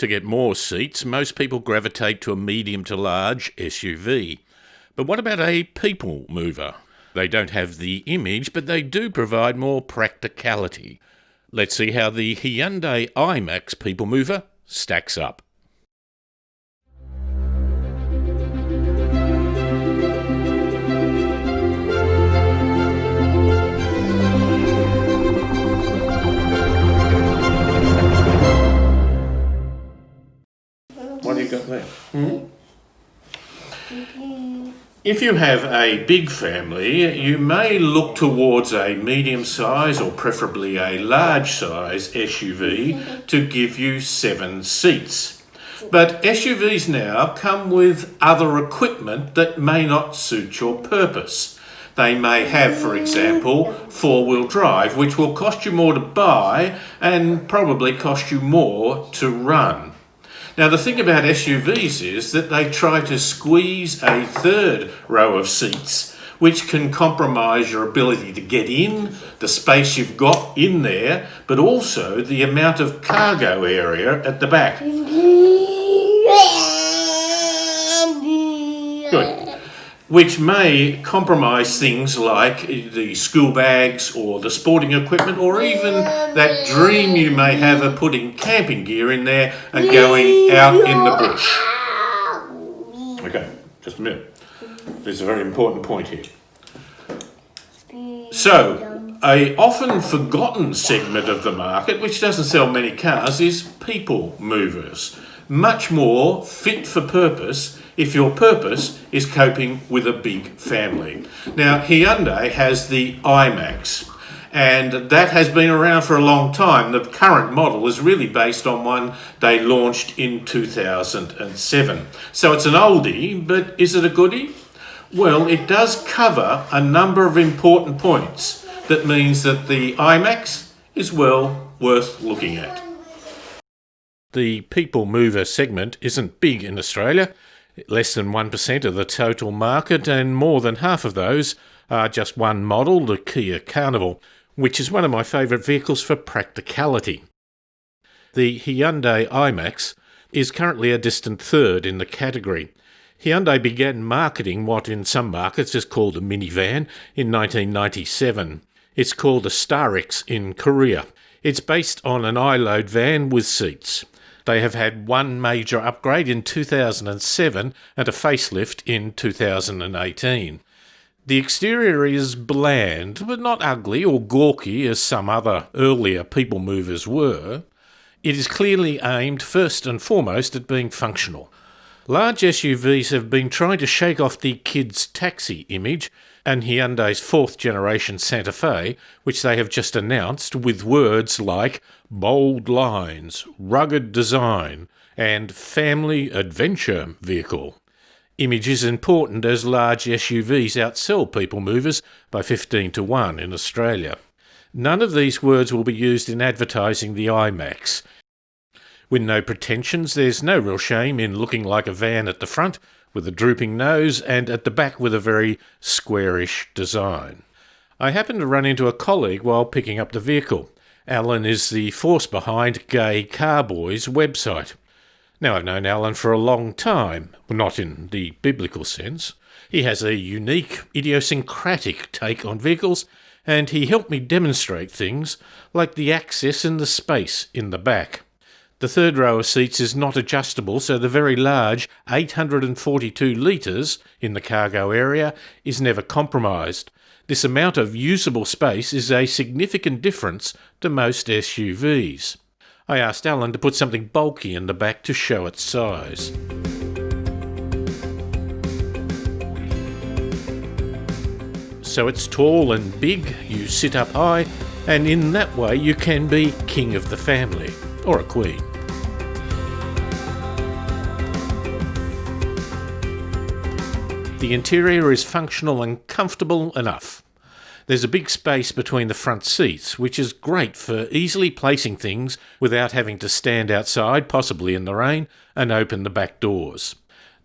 To get more seats, most people gravitate to a medium to large SUV. But what about a people mover? They don't have the image, but they do provide more practicality. Let's see how the Hyundai iMax people mover stacks up. What have you got there? If you have a big family, you may look towards a medium size or preferably a large size SUV to give you 7 seats. But SUVs now come with other equipment that may not suit your purpose. They may have, for example, 4-wheel drive, which will cost you more to buy and probably cost you more to run. Now, the thing about SUVs is that they try to squeeze a third row of seats, which can compromise your ability to get in, the space you've got in there, but also the amount of cargo area at the back. Good. Which may compromise things like the school bags or the sporting equipment, or even that dream you may have of putting camping gear in there and going out in the bush. Okay, just a minute. There's a very important point here. So, a often forgotten segment of the market, which doesn't sell many cars, is people movers. Much more fit for purpose if your purpose is coping with a big family. Now, Hyundai has the iMax, and that has been around for a long time. The current model is really based on one they launched in 2007. So it's an oldie, but is it a goodie? Well, it does cover a number of important points. That means that the iMax is well worth looking at. The people mover segment isn't big in Australia. Less than 1% of the total market, and more than half of those are just one model, the Kia Carnival, which is one of my favourite vehicles for practicality. The Hyundai iMax is currently a distant third in the category. Hyundai began marketing what in some markets is called a minivan in 1997. It's called a Starix in Korea. It's based on an I-Load van with seats. They have had one major upgrade in 2007 and a facelift in 2018. The exterior is bland, but not ugly or gawky as some other earlier people movers were. It is clearly aimed first and foremost at being functional. Large SUVs have been trying to shake off the kids' taxi image, and Hyundai's 4th generation Santa Fe, which they have just announced with words like bold lines, rugged design, and family adventure vehicle. Image is important as large SUVs outsell people movers by 15 to 1 in Australia. None of these words will be used in advertising the iMax. With no pretensions, there's no real shame in looking like a van at the front, with a drooping nose, and at the back with a very squarish design. I happened to run into a colleague while picking up the vehicle. Alan is the force behind Gay Carboys website. Now, I've known Alan for a long time, not in the biblical sense. He has a unique, idiosyncratic take on vehicles, and he helped me demonstrate things like the access and the space in the back. The third row of seats is not adjustable, so the very large 842 litres in the cargo area is never compromised. This amount of usable space is a significant difference to most SUVs. I asked Alan to put something bulky in the back to show its size. So it's tall and big, you sit up high, and in that way you can be king of the family, or a queen. The interior is functional and comfortable enough. There's a big space between the front seats, which is great for easily placing things without having to stand outside, possibly in the rain, and open the back doors.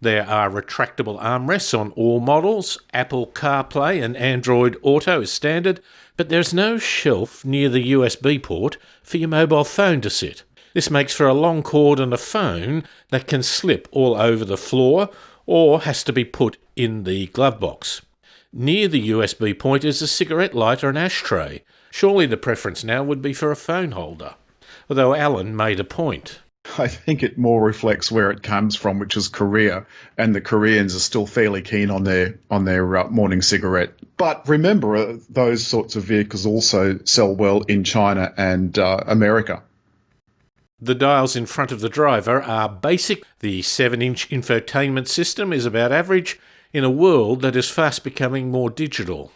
There are retractable armrests on all models, Apple CarPlay and Android Auto is standard, but there's no shelf near the USB port for your mobile phone to sit. This makes for a long cord and a phone that can slip all over the floor or has to be put in the glove box. Near the USB point is a cigarette lighter and ashtray. Surely the preference now would be for a phone holder. Although Alan made a point. I think it more reflects where it comes from, which is Korea, and the Koreans are still fairly keen on their morning cigarette. But remember, those sorts of vehicles also sell well in China and America. The dials in front of the driver are basic. The 7-inch infotainment system is about average in a world that is fast becoming more digital.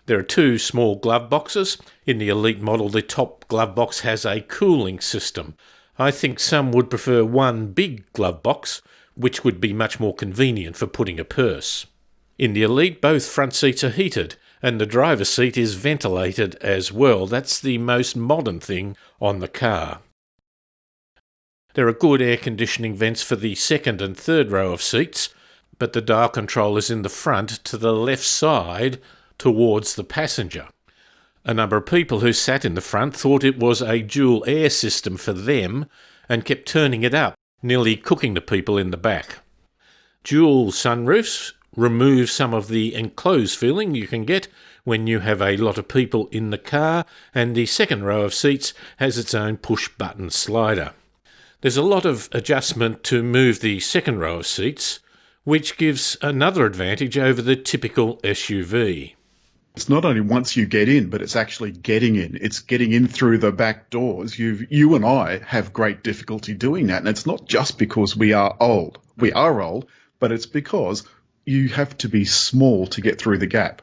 There are 2 small glove boxes. In the Elite model, the top glove box has a cooling system. I think some would prefer one big glove box, which would be much more convenient for putting a purse. In the Elite, both front seats are heated, and the driver's seat is ventilated as well. That's the most modern thing on the car. There are good air conditioning vents for the second and third row of seats, but the dial control is in the front to the left side towards the passenger. A number of people who sat in the front thought it was a dual air system for them and kept turning it up, nearly cooking the people in the back. Dual sunroofs remove some of the enclosed feeling you can get when you have a lot of people in the car, and the second row of seats has its own push-button slider. There's a lot of adjustment to move the second row of seats, which gives another advantage over the typical SUV. It's not only once you get in, but it's actually getting in. It's getting in through the back doors. You and I have great difficulty doing that. And it's not just because we are old. We are old, but it's because you have to be small to get through the gap.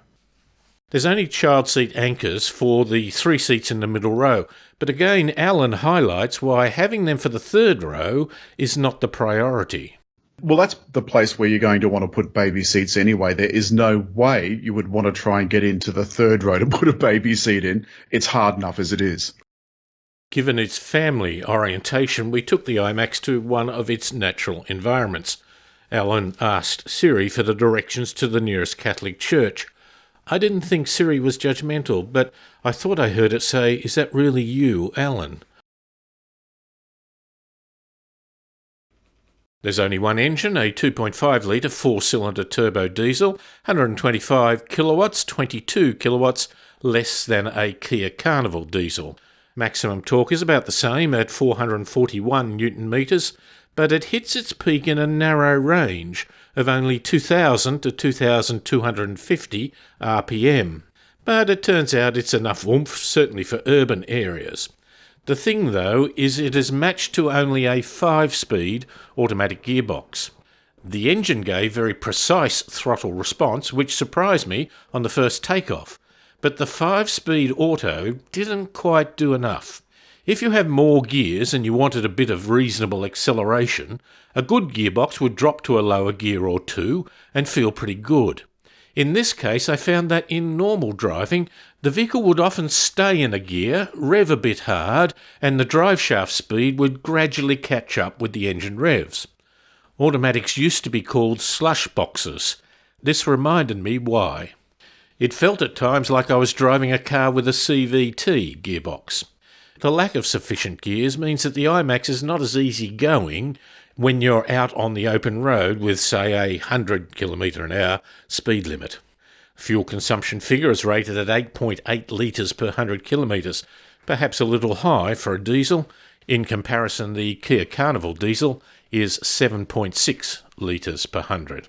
There's only child seat anchors for the 3 seats in the middle row. But again, Alan highlights why having them for the third row is not the priority. Well, that's the place where you're going to want to put baby seats anyway. There is no way you would want to try and get into the third row to put a baby seat in. It's hard enough as it is. Given its family orientation, we took the iMax to one of its natural environments. Alan asked Siri for the directions to the nearest Catholic church. I didn't think Siri was judgmental, but I thought I heard it say, "Is that really you, Alan?" There's only one engine, a 2.5-litre 4-cylinder turbo diesel, 125 kilowatts, 22 kilowatts less than a Kia Carnival diesel. Maximum torque is about the same at 441 newton metres, but it hits its peak in a narrow range of only 2,000 to 2,250 RPM. But it turns out it's enough oomph, certainly for urban areas. The thing, though, is it is matched to only a 5-speed automatic gearbox. The engine gave very precise throttle response, which surprised me on the first takeoff, but the 5-speed auto didn't quite do enough. If you have more gears and you wanted a bit of reasonable acceleration, a good gearbox would drop to a lower gear or 2 and feel pretty good. In this case, I found that in normal driving, the vehicle would often stay in a gear, rev a bit hard, and the driveshaft speed would gradually catch up with the engine revs. Automatics used to be called slush boxes. This reminded me why. It felt at times like I was driving a car with a CVT gearbox. The lack of sufficient gears means that the iMax is not as easy going when you're out on the open road with, say, a 100 km/h speed limit. Fuel consumption figure is rated at 8.8 litres per 100 kilometres, perhaps a little high for a diesel. In comparison, the Kia Carnival diesel is 7.6 litres per 100.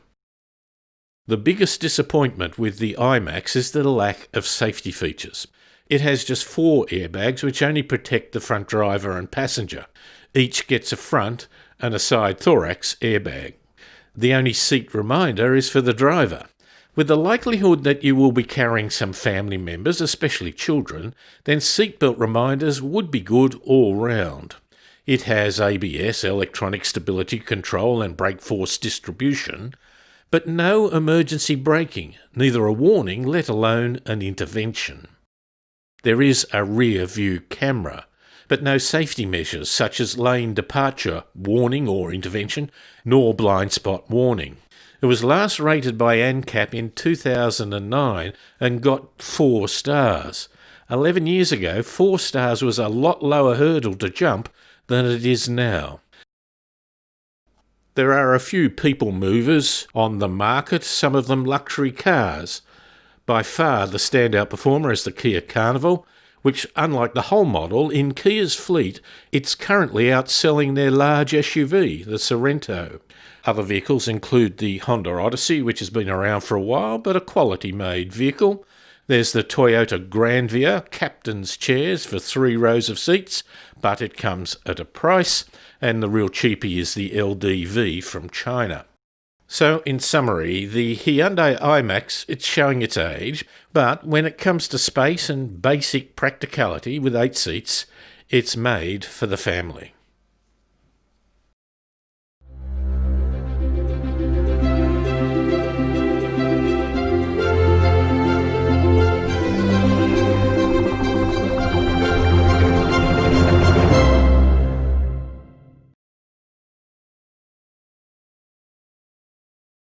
The biggest disappointment with the iMax is the lack of safety features. It has just 4 airbags which only protect the front driver and passenger. Each gets a front and a side thorax airbag. The only seat reminder is for the driver. With the likelihood that you will be carrying some family members, especially children, then seatbelt reminders would be good all round. It has ABS, electronic stability control, and brake force distribution, but no emergency braking, neither a warning, let alone an intervention. There is a rear view camera, but no safety measures such as lane departure warning or intervention, nor blind spot warning. It was last rated by ANCAP in 2009 and got 4 stars. 11 years ago, 4 stars was a lot lower hurdle to jump than it is now. There are a few people movers on the market, some of them luxury cars. By far the standout performer is the Kia Carnival, which, unlike the whole model, in Kia's fleet, it's currently outselling their large SUV, the Sorento. Other vehicles include the Honda Odyssey, which has been around for a while, but a quality-made vehicle. There's the Toyota Grandvia, captain's chairs for 3 rows of seats, but it comes at a price, and the real cheapie is the LDV from China. So, in summary, the Hyundai iMax, it's showing its age, but when it comes to space and basic practicality with 8 seats, it's made for the family.